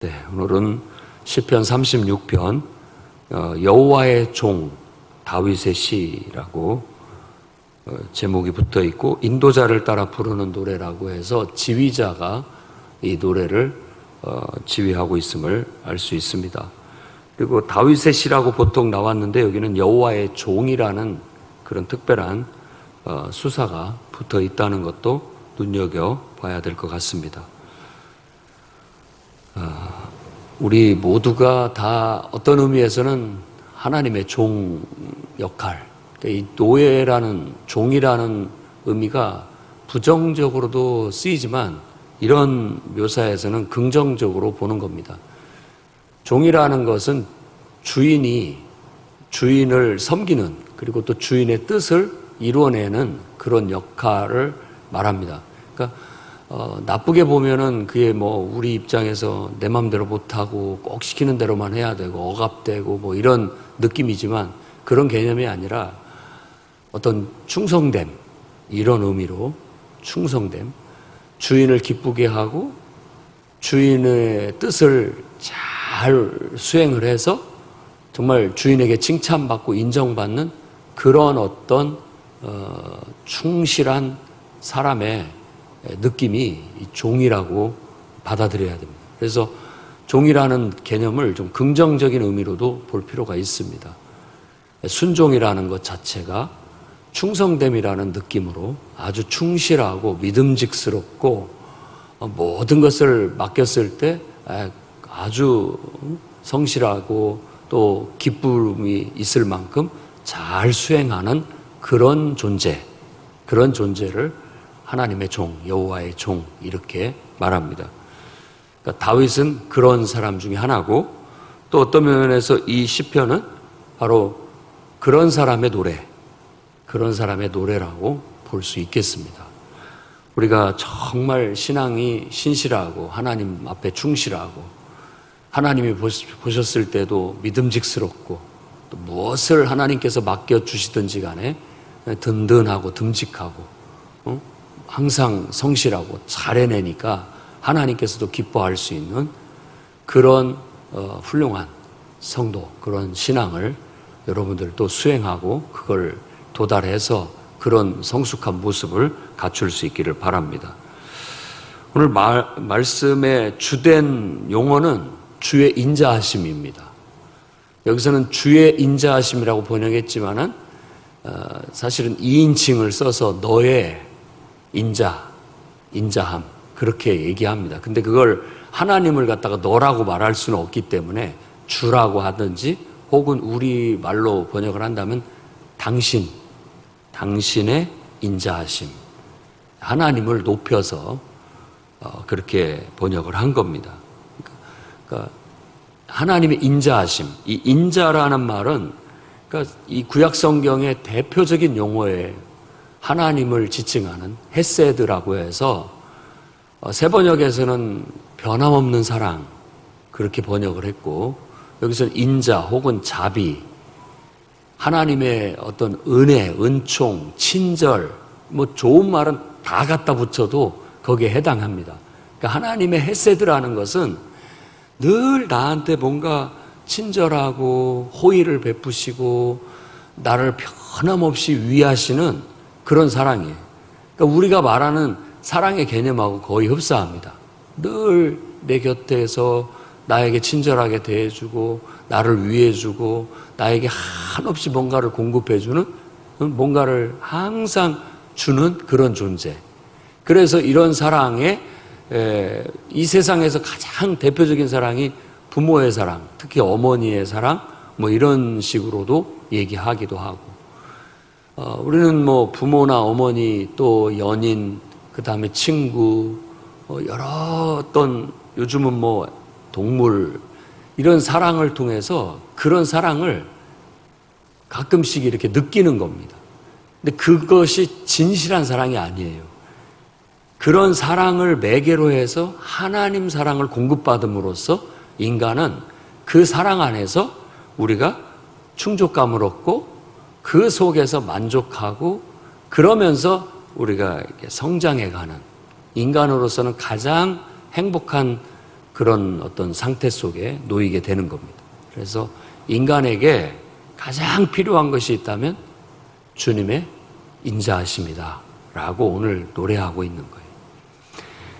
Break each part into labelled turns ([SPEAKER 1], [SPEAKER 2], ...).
[SPEAKER 1] 네, 오늘은 시편 36편 여호와의 종 다윗의 시라고 제목이 붙어 있고, 인도자를 따라 부르는 노래라고 해서 지휘자가 이 노래를 지휘하고 있음을 알 수 있습니다. 그리고 다윗의 시라고 보통 나왔는데 여기는 여호와의 종이라는 그런 특별한 수사가 붙어 있다는 것도 눈여겨봐야 될 것 같습니다. 우리 모두가 다 어떤 의미에서는 하나님의 종 역할, 이 노예라는, 종이라는 의미가 부정적으로도 쓰이지만 이런 묘사에서는 긍정적으로 보는 겁니다. 종이라는 것은 주인이 주인을 섬기는, 그리고 또 주인의 뜻을 이루어내는 그런 역할을 말합니다. 그러니까 나쁘게 보면은 그게 우리 입장에서 내 맘대로 못하고 꼭 시키는 대로만 해야 되고 억압되고 이런 느낌이지만, 그런 개념이 아니라 어떤 충성됨, 이런 의미로 충성됨, 주인을 기쁘게 하고 주인의 뜻을 잘 수행을 해서 정말 주인에게 칭찬받고 인정받는 그런 어떤 충실한 사람의 느낌이 종이라고 받아들여야 됩니다. 그래서 종이라는 개념을 좀 긍정적인 의미로도 볼 필요가 있습니다. 순종이라는 것 자체가 충성됨이라는 느낌으로 아주 충실하고 믿음직스럽고 모든 것을 맡겼을 때 아주 성실하고 또 기쁨이 있을 만큼 잘 수행하는 그런 존재, 그런 존재를 하나님의 종, 여호와의 종, 이렇게 말합니다. 그러니까 다윗은 그런 사람 중에 하나고, 또 어떤 면에서 이 시편은 바로 그런 사람의 노래, 그런 사람의 노래라고 볼 수 있겠습니다. 우리가 정말 신앙이 신실하고 하나님 앞에 충실하고 하나님이 보셨을 때도 믿음직스럽고 또 무엇을 하나님께서 맡겨주시든지 간에 든든하고 듬직하고 항상 성실하고 잘 해내니까 하나님께서도 기뻐할 수 있는 그런 훌륭한 성도, 그런 신앙을 여러분들도 수행하고 그걸 도달해서 그런 성숙한 모습을 갖출 수 있기를 바랍니다. 오늘 말씀의 주된 용어는 주의 인자하심입니다. 여기서는 주의 인자하심이라고 번역했지만은 사실은 2인칭을 써서 너의 인자함, 그렇게 얘기합니다. 근데 그걸 하나님을 갖다가 너라고 말할 수는 없기 때문에 주라고 하든지, 혹은 우리 말로 번역을 한다면 당신의 인자하심, 하나님을 높여서 그렇게 번역을 한 겁니다. 그러니까 하나님의 인자하심, 이 인자라는 말은 그러니까 이 구약 성경의 대표적인 용어예요. 하나님을 지칭하는 헤세드라고 해서 새 번역에서는 변함없는 사랑, 그렇게 번역을 했고, 여기서는 인자 혹은 자비, 하나님의 어떤 은혜, 은총, 친절, 좋은 말은 다 갖다 붙여도 거기에 해당합니다. 그러니까 하나님의 헤세드라는 것은 늘 나한테 뭔가 친절하고 호의를 베푸시고 나를 변함없이 위하시는 그런 사랑이에요. 그러니까 우리가 말하는 사랑의 개념하고 거의 흡사합니다. 늘 내 곁에서 나에게 친절하게 대해주고 나를 위해주고 나에게 한없이 뭔가를 공급해주는, 뭔가를 항상 주는 그런 존재. 그래서 이런 사랑에 이 세상에서 가장 대표적인 사랑이 부모의 사랑, 특히 어머니의 사랑, 이런 식으로도 얘기하기도 하고, 우리는 부모나 어머니, 또 연인, 그 다음에 친구, 여러 어떤 요즘은 동물, 이런 사랑을 통해서 그런 사랑을 가끔씩 이렇게 느끼는 겁니다. 근데 그것이 진실한 사랑이 아니에요. 그런 사랑을 매개로 해서 하나님 사랑을 공급받음으로써 인간은 그 사랑 안에서 우리가 충족감을 얻고 그 속에서 만족하고, 그러면서 우리가 성장해가는, 인간으로서는 가장 행복한 그런 어떤 상태 속에 놓이게 되는 겁니다. 그래서 인간에게 가장 필요한 것이 있다면 주님의 인자하심이다 라고 오늘 노래하고 있는 거예요.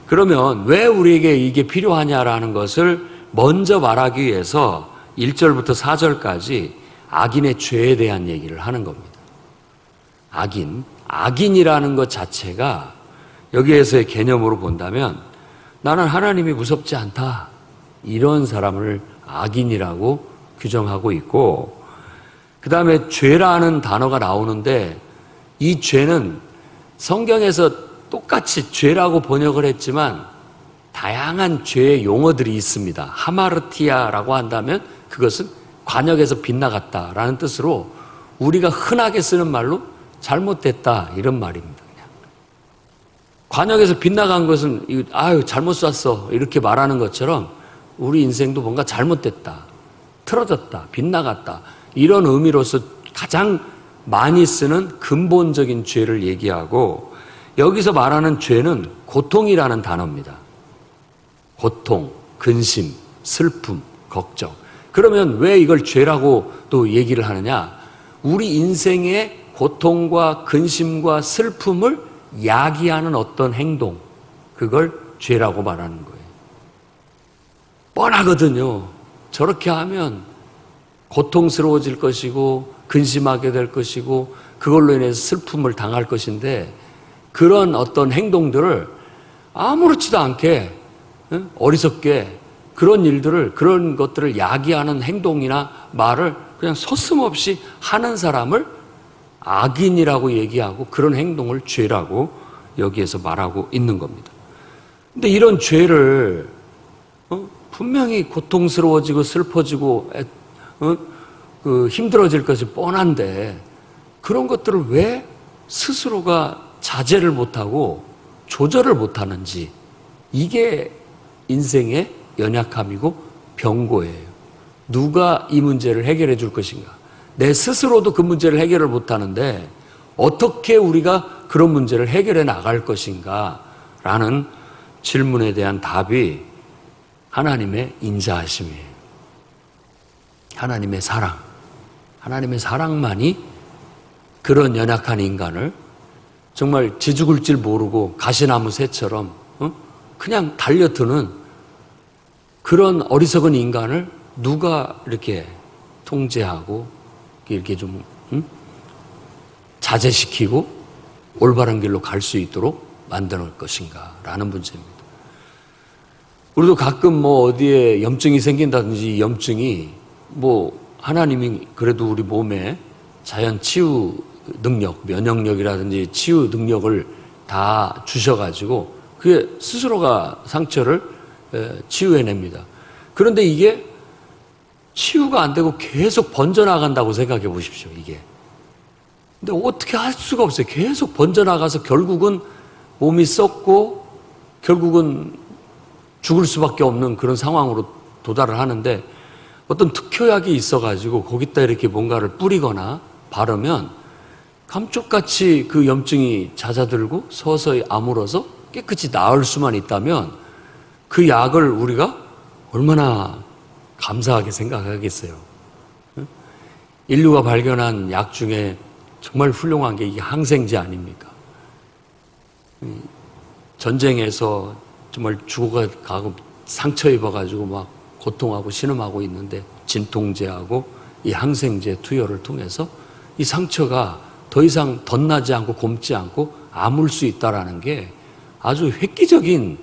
[SPEAKER 1] 그러면 왜 우리에게 이게 필요하냐라는 것을 먼저 말하기 위해서 1절부터 4절까지 악인의 죄에 대한 얘기를 하는 겁니다. 악인이라는 것 자체가 여기에서의 개념으로 본다면 나는 하나님이 무섭지 않다, 이런 사람을 악인이라고 규정하고 있고, 그 다음에 죄라는 단어가 나오는데 이 죄는 성경에서 똑같이 죄라고 번역을 했지만 다양한 죄의 용어들이 있습니다. 하마르티아라고 한다면 그것은 관역에서 빗나갔다라는 뜻으로 우리가 흔하게 쓰는 말로 잘못됐다, 이런 말입니다. 그냥 관역에서 빗나간 것은 아유 잘못 쐈어 이렇게 말하는 것처럼 우리 인생도 뭔가 잘못됐다, 틀어졌다, 빗나갔다, 이런 의미로서 가장 많이 쓰는 근본적인 죄를 얘기하고, 여기서 말하는 죄는 고통이라는 단어입니다. 고통, 근심, 슬픔, 걱정. 그러면 왜 이걸 죄라고 또 얘기를 하느냐? 우리 인생의 고통과 근심과 슬픔을 야기하는 어떤 행동, 그걸 죄라고 말하는 거예요. 뻔하거든요. 저렇게 하면 고통스러워질 것이고 근심하게 될 것이고 그걸로 인해서 슬픔을 당할 것인데, 그런 어떤 행동들을 아무렇지도 않게 어리석게 그런 것들을 야기하는 행동이나 말을 그냥 서슴없이 하는 사람을 악인이라고 얘기하고, 그런 행동을 죄라고 여기에서 말하고 있는 겁니다. 근데 이런 죄를 분명히 고통스러워지고 슬퍼지고 힘들어질 것이 뻔한데 그런 것들을 왜 스스로가 자제를 못하고 조절을 못하는지, 이게 인생의 연약함이고 병고예요. 누가 이 문제를 해결해 줄 것인가? 내 스스로도 그 문제를 해결을 못하는데 어떻게 우리가 그런 문제를 해결해 나갈 것인가? 라는 질문에 대한 답이 하나님의 인자하심이에요. 하나님의 사랑. 하나님의 사랑만이 그런 연약한 인간을 정말 지죽을 줄 모르고 가시나무 새처럼 그냥 달려드는 그런 어리석은 인간을 누가 이렇게 통제하고 이렇게 좀 자제시키고 올바른 길로 갈 수 있도록 만드는 것인가 라는 문제입니다. 우리도 가끔 어디에 염증이 생긴다든지, 염증이 하나님이 그래도 우리 몸에 자연 치유 능력, 면역력이라든지 치유 능력을 다 주셔가지고 그게 스스로가 상처를 치유해냅니다. 그런데 이게 치유가 안 되고 계속 번져나간다고 생각해 보십시오, 이게. 근데 어떻게 할 수가 없어요. 계속 번져나가서 결국은 몸이 썩고 결국은 죽을 수밖에 없는 그런 상황으로 도달을 하는데, 어떤 특효약이 있어가지고 거기다 이렇게 뭔가를 뿌리거나 바르면 감쪽같이 그 염증이 잦아들고 서서히 아물어서 깨끗이 나을 수만 있다면 그 약을 우리가 얼마나 감사하게 생각하겠어요. 인류가 발견한 약 중에 정말 훌륭한 게 이게 항생제 아닙니까? 전쟁에서 정말 죽어가고 상처 입어가지고 막 고통하고 신음하고 있는데 진통제하고 이 항생제 투여를 통해서 이 상처가 더 이상 덧나지 않고 곪지 않고 아물 수 있다라는 게 아주 획기적인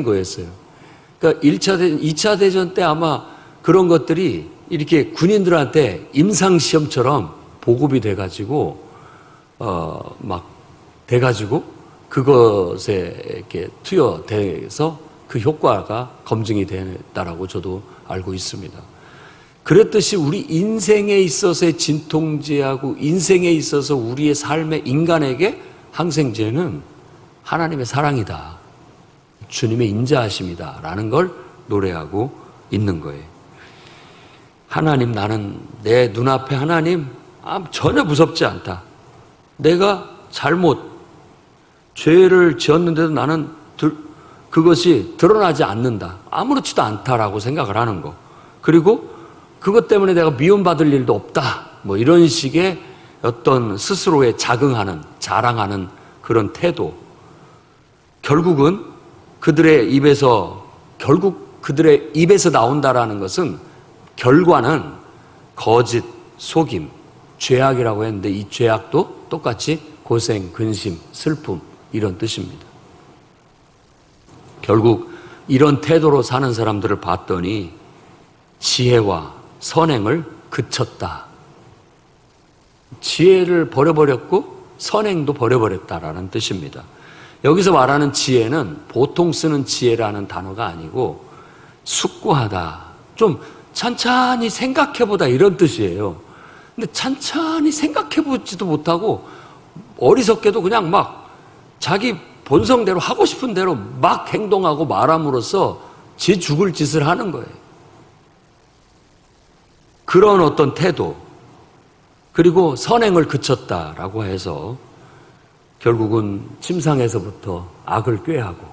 [SPEAKER 1] 거였어요. 그러니까 2차 대전 때 아마 그런 것들이 이렇게 군인들한테 임상시험처럼 보급이 돼가지고 그것에 이렇게 투여돼서 그 효과가 검증이 됐다라고 저도 알고 있습니다. 그랬듯이 우리 인생에 있어서의 진통제하고 인생에 있어서 우리의 삶의 인간에게 항생제는 하나님의 사랑이다, 주님의 인자하심이다 라는 걸 노래하고 있는 거예요. 하나님, 나는 내 눈앞에 하나님 전혀 무섭지 않다. 내가 죄를 지었는데도 나는 그것이 드러나지 않는다. 아무렇지도 않다라고 생각을 하는 거. 그리고 그것 때문에 내가 미움받을 일도 없다. 뭐 이런 식의 어떤 스스로에 자긍하는, 자랑하는 그런 태도. 결국 그들의 입에서 나온다라는 것은 결과는 거짓, 속임, 죄악이라고 했는데 이 죄악도 똑같이 고생, 근심, 슬픔 이런 뜻입니다. 결국 이런 태도로 사는 사람들을 봤더니 지혜와 선행을 그쳤다. 지혜를 버려버렸고 선행도 버려버렸다라는 뜻입니다. 여기서 말하는 지혜는 보통 쓰는 지혜라는 단어가 아니고 숙고하다, 좀 찬찬히 생각해보다 이런 뜻이에요. 근데 찬찬히 생각해보지도 못하고 어리석게도 그냥 막 자기 본성대로 하고 싶은 대로 막 행동하고 말함으로써 지 죽을 짓을 하는 거예요. 그런 어떤 태도, 그리고 선행을 그쳤다라고 해서 결국은 침상에서부터 악을 꾀하고,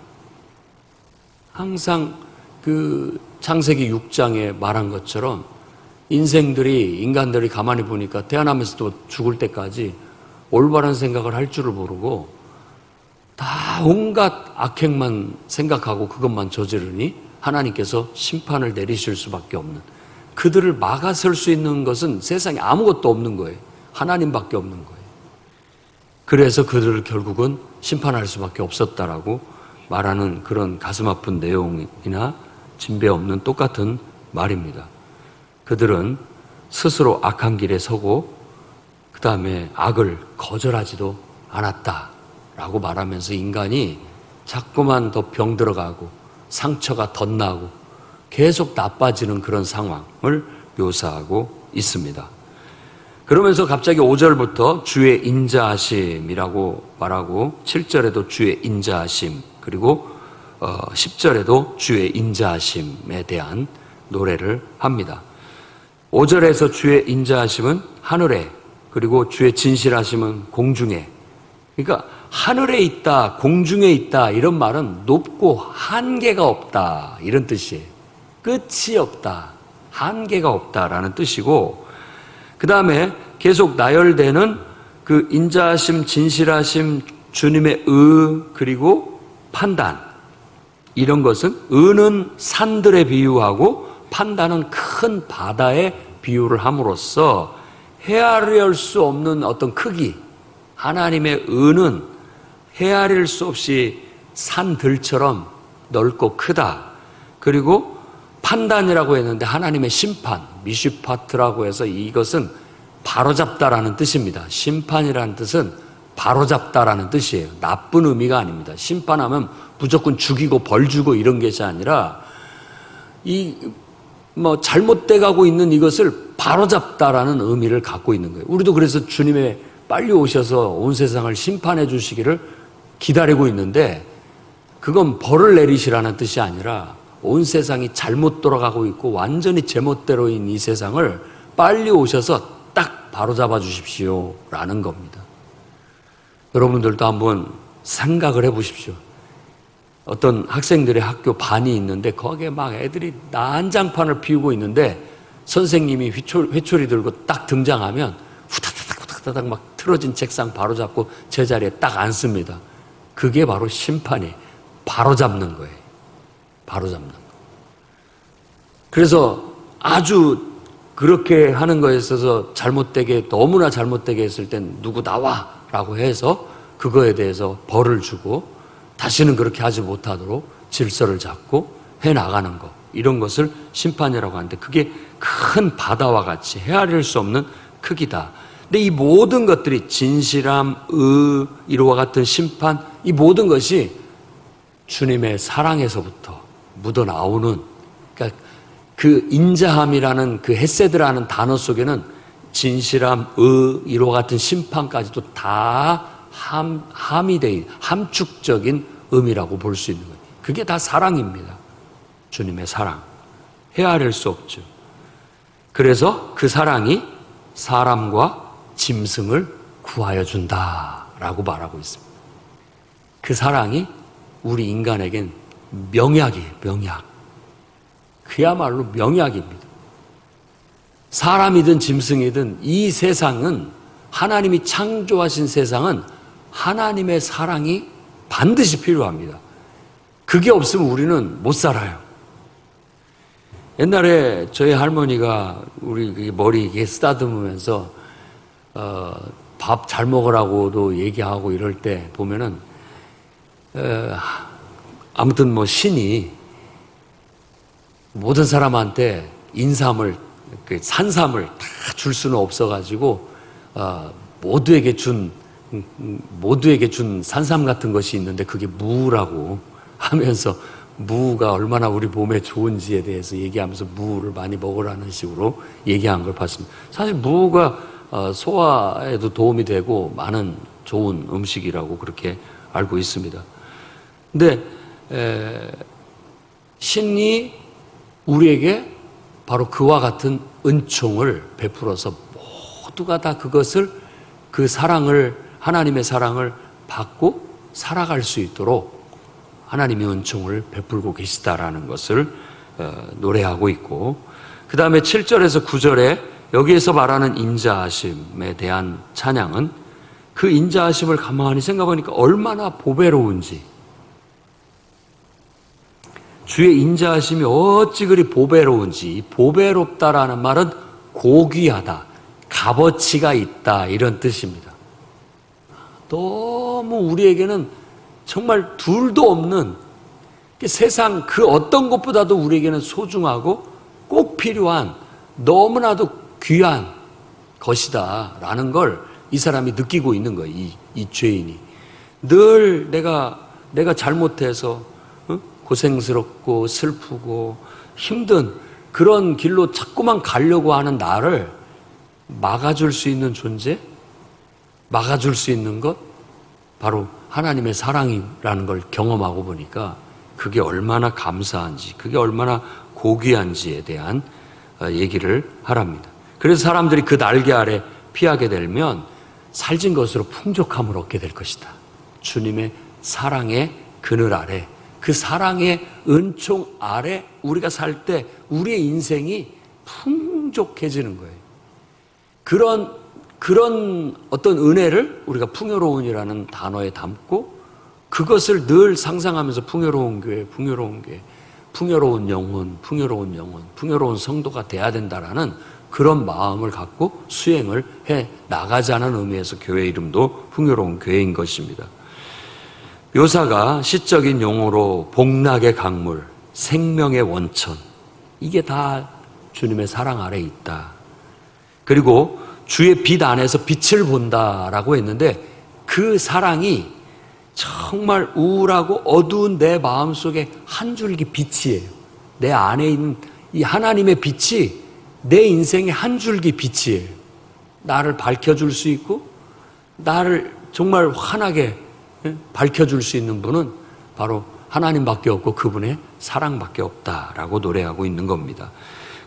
[SPEAKER 1] 항상 그 창세기 6장에 말한 것처럼 인간들이 가만히 보니까 태어나면서도 죽을 때까지 올바른 생각을 할 줄을 모르고 다 온갖 악행만 생각하고 그것만 저지르니 하나님께서 심판을 내리실 수밖에 없는, 그들을 막아설 수 있는 것은 세상에 아무것도 없는 거예요. 하나님밖에 없는 거예요. 그래서 그들을 결국은 심판할 수밖에 없었다라고 말하는 그런 가슴 아픈 내용이나 진배 없는 똑같은 말입니다. 그들은 스스로 악한 길에 서고 그 다음에 악을 거절하지도 않았다라고 말하면서 인간이 자꾸만 더 병들어가고 상처가 덧나고 계속 나빠지는 그런 상황을 묘사하고 있습니다. 그러면서 갑자기 5절부터 주의 인자하심이라고 말하고 7절에도 주의 인자하심, 그리고 10절에도 주의 인자하심에 대한 노래를 합니다. 5절에서 주의 인자하심은 하늘에, 그리고 주의 진실하심은 공중에. 그러니까 하늘에 있다, 공중에 있다 이런 말은 높고 한계가 없다 이런 뜻이에요. 끝이 없다, 한계가 없다라는 뜻이고, 그 다음에 계속 나열되는 그 인자하심, 진실하심, 주님의 그리고 판단, 이런 것은 의는 산들에 비유하고 판단은 큰 바다에 비유를 함으로써 헤아릴 수 없는 어떤 크기, 하나님의 의는 헤아릴 수 없이 산들처럼 넓고 크다. 그리고 판단이라고 했는데 하나님의 심판, 미슈파트라고 해서 이것은 바로잡다라는 뜻입니다. 심판이라는 뜻은 바로잡다라는 뜻이에요. 나쁜 의미가 아닙니다. 심판하면 무조건 죽이고 벌 주고 이런 것이 아니라 잘못돼 가고 있는 이것을 바로잡다라는 의미를 갖고 있는 거예요. 우리도 그래서 주님의 빨리 오셔서 온 세상을 심판해 주시기를 기다리고 있는데, 그건 벌을 내리시라는 뜻이 아니라 온 세상이 잘못 돌아가고 있고 완전히 제멋대로인 이 세상을 빨리 오셔서 딱 바로잡아 주십시오라는 겁니다. 여러분들도 한번 생각을 해 보십시오. 어떤 학생들의 학교 반이 있는데 거기에 막 애들이 난장판을 피우고 있는데 선생님이 회초리 들고 딱 등장하면 후다다닥 막 틀어진 책상 바로 잡고 제자리에 딱 앉습니다. 그게 바로 심판이 바로 잡는 거예요. 바로 잡는 거. 그래서 아주 그렇게 하는 거에 있어서 너무나 잘못되게 했을 땐 누구 나와 라고 해서 그거에 대해서 벌을 주고 다시는 그렇게 하지 못하도록 질서를 잡고 해나가는 것, 이런 것을 심판이라고 하는데 그게 큰 바다와 같이 헤아릴 수 없는 크기다. 근데 이 모든 것들이 진실함, 이와 같은 심판, 이 모든 것이 주님의 사랑에서부터 묻어나오는, 그러니까 그 인자함이라는 그 헤세드라는 단어 속에는 진실함, 이와 같은 심판까지도 다 함축적인 의미라고 볼 수 있는 거예요. 그게 다 사랑입니다. 주님의 사랑. 헤아릴 수 없죠. 그래서 그 사랑이 사람과 짐승을 구하여 준다라고 말하고 있습니다. 그 사랑이 우리 인간에겐 명약이에요, 명약. 그야말로 명약입니다. 사람이든 짐승이든 이 세상은, 하나님이 창조하신 세상은 하나님의 사랑이 반드시 필요합니다. 그게 없으면 우리는 못 살아요. 옛날에 저희 할머니가 우리 머리 이렇게 쓰다듬으면서 밥 잘 먹으라고도 얘기하고 이럴 때 보면은 아무튼 뭐 신이 모든 사람한테 인삼을, 산삼을 다 줄 수는 없어가지고 모두에게 준 산삼 같은 것이 있는데 그게 무라고 하면서, 무가 얼마나 우리 몸에 좋은지에 대해서 얘기하면서 무를 많이 먹으라는 식으로 얘기한 걸 봤습니다. 사실 무가 소화에도 도움이 되고 많은 좋은 음식이라고 그렇게 알고 있습니다. 근데 신이 우리에게 바로 그와 같은 은총을 베풀어서 모두가 다 그것을, 그 사랑을, 하나님의 사랑을 받고 살아갈 수 있도록 하나님의 은총을 베풀고 계시다라는 것을 노래하고 있고, 그 다음에 7절에서 9절에 여기에서 말하는 인자하심에 대한 찬양은, 그 인자하심을 가만히 생각하니까 얼마나 보배로운지, 주의 인자하심이 어찌 그리 보배로운지, 보배롭다라는 말은 고귀하다, 값어치가 있다, 이런 뜻입니다. 너무 우리에게는 정말 둘도 없는, 세상 그 어떤 것보다도 우리에게는 소중하고 꼭 필요한, 너무나도 귀한 것이다 라는 걸 이 사람이 느끼고 있는 거예요. 이 죄인이 늘 내가 잘못해서 고생스럽고 슬프고 힘든 그런 길로 자꾸만 가려고 하는 나를 막아줄 수 있는 존재, 막아줄 수 있는 것, 바로 하나님의 사랑이라는 걸 경험하고 보니까 그게 얼마나 감사한지, 그게 얼마나 고귀한지에 대한 얘기를 하랍니다. 그래서 사람들이 그 날개 아래 피하게 되면 살진 것으로 풍족함을 얻게 될 것이다. 주님의 사랑의 그늘 아래, 그 사랑의 은총 아래 우리가 살 때 우리의 인생이 풍족해지는 거예요. 그런 어떤 은혜를 우리가 풍요로운이라는 단어에 담고, 그것을 늘 상상하면서 풍요로운 교회, 풍요로운 영혼, 풍요로운 성도가 돼야 된다라는 그런 마음을 갖고 수행을 해 나가자는 의미에서 교회 이름도 풍요로운 교회인 것입니다. 묘사가 시적인 용어로 복락의 강물, 생명의 원천, 이게 다 주님의 사랑 아래 있다. 그리고 주의 빛 안에서 빛을 본다라고 했는데, 그 사랑이 정말 우울하고 어두운 내 마음속에 한 줄기 빛이에요. 내 안에 있는 이 하나님의 빛이 내 인생의 한 줄기 빛이에요. 나를 밝혀줄 수 있고 나를 정말 환하게 밝혀줄 수 있는 분은 바로 하나님밖에 없고 그분의 사랑밖에 없다라고 노래하고 있는 겁니다.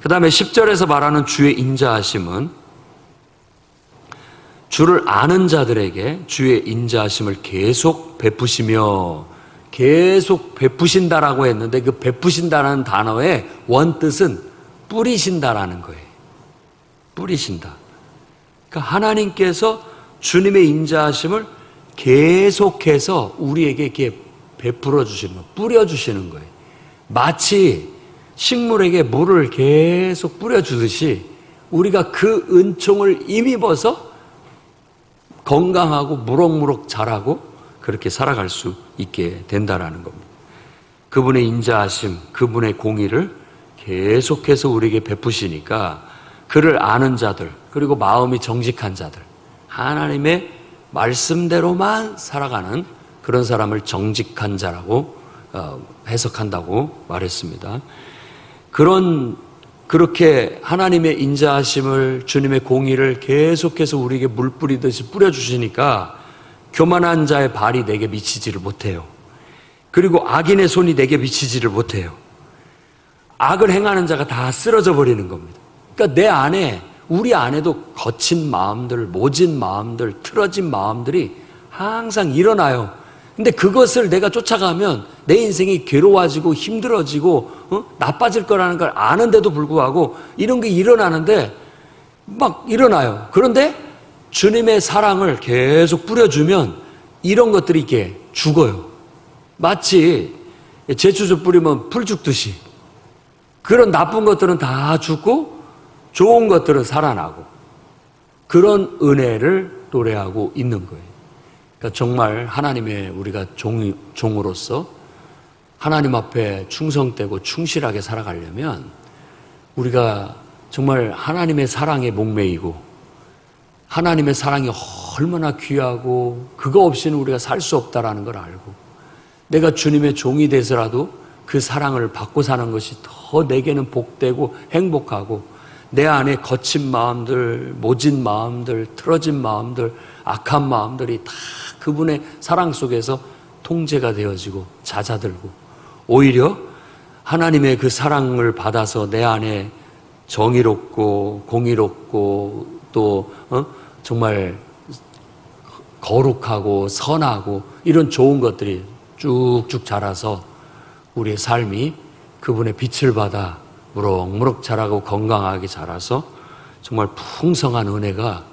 [SPEAKER 1] 그 다음에 10절에서 말하는 주의 인자하심은 주를 아는 자들에게 주의 인자하심을 계속 베푸시며, 계속 베푸신다라고 했는데 그 베푸신다라는 단어의 원뜻은 뿌리신다라는 거예요. 뿌리신다. 그러니까 하나님께서 주님의 인자하심을 계속해서 우리에게 이렇게 베풀어 주시는 거예요. 뿌려 주시는 거예요. 마치 식물에게 물을 계속 뿌려 주듯이 우리가 그 은총을 힘입어서 건강하고 무럭무럭 자라고 그렇게 살아갈 수 있게 된다라는 겁니다. 그분의 인자하심, 그분의 공의를 계속해서 우리에게 베푸시니까 그를 아는 자들, 그리고 마음이 정직한 자들, 하나님의 말씀대로만 살아가는 그런 사람을 정직한 자라고 해석한다고 말했습니다. 그렇게 하나님의 인자하심을, 주님의 공의를 계속해서 우리에게 물 뿌리듯이 뿌려주시니까 교만한 자의 발이 내게 미치지를 못해요. 그리고 악인의 손이 내게 미치지를 못해요. 악을 행하는 자가 다 쓰러져 버리는 겁니다. 그러니까 내 안에, 우리 안에도 거친 마음들, 모진 마음들, 틀어진 마음들이 항상 일어나요. 근데 그것을 내가 쫓아가면 내 인생이 괴로워지고 힘들어지고 나빠질 거라는 걸 아는데도 불구하고 이런 게 일어나는데 막 일어나요. 그런데 주님의 사랑을 계속 뿌려주면 이런 것들이 이렇게 죽어요. 마치 제추즙 뿌리면 풀 죽듯이 그런 나쁜 것들은 다 죽고 좋은 것들은 살아나고 그런 은혜를 노래하고 있는 거예요. 그러니까 정말 하나님의 우리가 종으로서 하나님 앞에 충성되고 충실하게 살아가려면 우리가 정말 하나님의 사랑에 목매이고 하나님의 사랑이 얼마나 귀하고 그거 없이는 우리가 살 수 없다라는 걸 알고 내가 주님의 종이 돼서라도 그 사랑을 받고 사는 것이 더 내게는 복되고 행복하고 내 안에 거친 마음들, 모진 마음들, 틀어진 마음들, 악한 마음들이 다 그분의 사랑 속에서 통제가 되어지고 잦아들고 오히려 하나님의 그 사랑을 받아서 내 안에 정의롭고 공의롭고 또 정말 거룩하고 선하고 이런 좋은 것들이 쭉쭉 자라서 우리의 삶이 그분의 빛을 받아 무럭무럭 자라고 건강하게 자라서 정말 풍성한 은혜가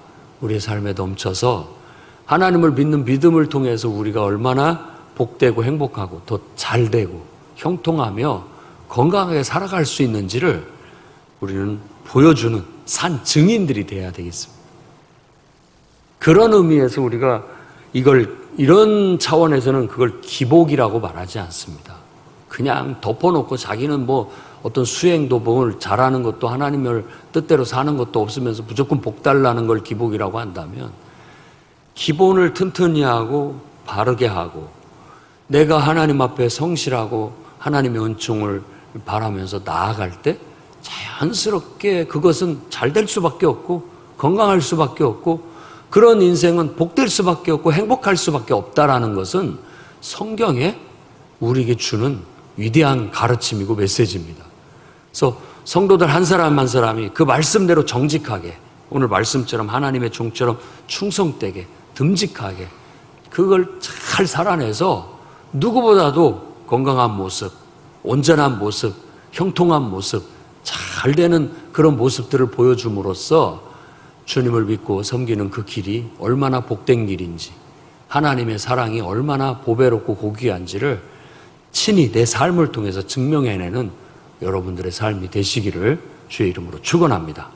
[SPEAKER 1] 우리의 삶에 넘쳐서 하나님을 믿는 믿음을 통해서 우리가 얼마나 복되고 행복하고 더 잘되고 형통하며 건강하게 살아갈 수 있는지를 우리는 보여주는 산 증인들이 되어야 되겠습니다. 그런 의미에서 우리가 이런 차원에서는 그걸 기복이라고 말하지 않습니다. 그냥 덮어놓고 자기는 뭐 어떤 수행도복을 잘하는 것도 하나님을 뜻대로 사는 것도 없으면서 무조건 복 달라는 걸 기복이라고 한다면 기본을 튼튼히 하고 바르게 하고 내가 하나님 앞에 성실하고 하나님의 은총을 바라면서 나아갈 때 자연스럽게 그것은 잘 될 수밖에 없고 건강할 수밖에 없고 그런 인생은 복될 수밖에 없고 행복할 수밖에 없다라는 것은 성경에 우리에게 주는 위대한 가르침이고 메시지입니다. 그래서 성도들 한 사람 한 사람이 그 말씀대로 정직하게 오늘 말씀처럼 하나님의 종처럼 충성되게 듬직하게 그걸 잘 살아내서 누구보다도 건강한 모습, 온전한 모습, 형통한 모습, 잘 되는 그런 모습들을 보여줌으로써 주님을 믿고 섬기는 그 길이 얼마나 복된 길인지 하나님의 사랑이 얼마나 보배롭고 고귀한지를 친히 내 삶을 통해서 증명해내는 여러분들의 삶이 되시기를 주의 이름으로 축원합니다.